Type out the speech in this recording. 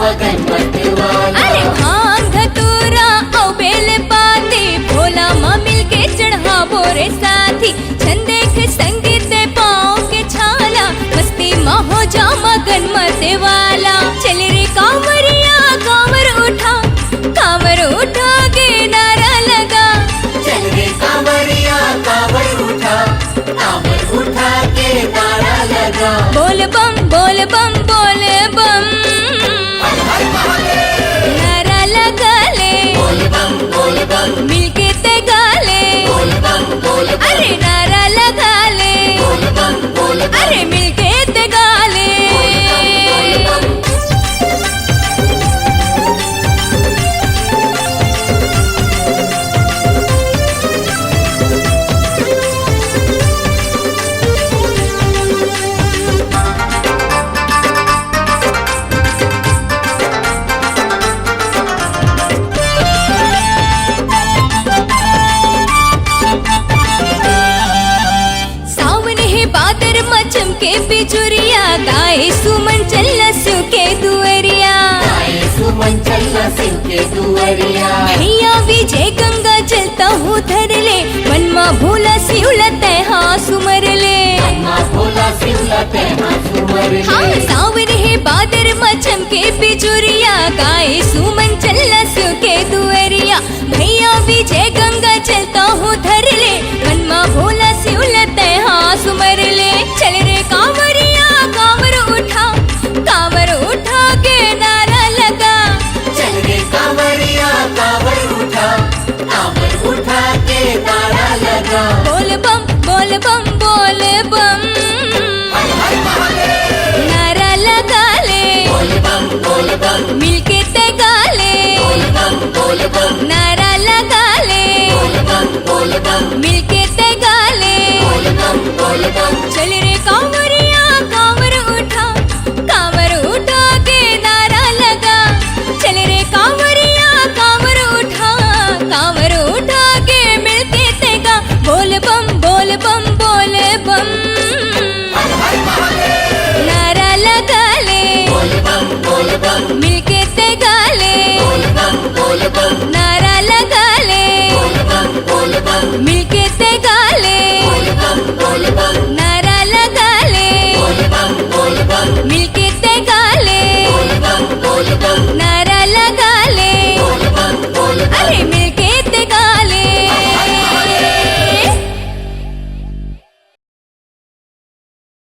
मगन मत वाला। अरे भांग धतूरा और बेल पाती भोला माँ मिल के चढ़ा बोरे साथी। छन देख संगीत पाँव के छाला मस्ती माँ हो जा मगन मत वाला। चल रे कांवरिया कांवर उठा के नारा लगा। चल रे कांवरिया कांवर उठा के नारा लगा। बोल बम बोल बम बोल बम नारा लगा ले। बोल बम मिलके ते गा ले। बोल बम अरे नारा लगा ले। बोल बम अरे मिलके ते गा ले। चमके बिजुरिया गाए सुमन चल्ला शिव के दुअरिया। भैया विजय गंगा जलता हूँ धर ले। मन माँ भोला शिवलते हाँ सुमर ले। हाँ सावन है बादर माँ चमके बिजुरिया गाए सुमन चल्ला शिव के दुअरिया। भैया विजय गंगा जलता हूँ धर ले। मन माँ भोला शिवलते हाँ सुमर ले। चल रे कांवरिया कांवर उठा के नारा लगा। चल रे कांवरिया कांवर उठा के नारा लगा। बोल बम बोल बम बोल बम नारा लगा ले। बोल बम मिलके ते गा ले। बोल बम नारा लगा ले। बोल बम मिलके ते गा ले। बोल बम चल रे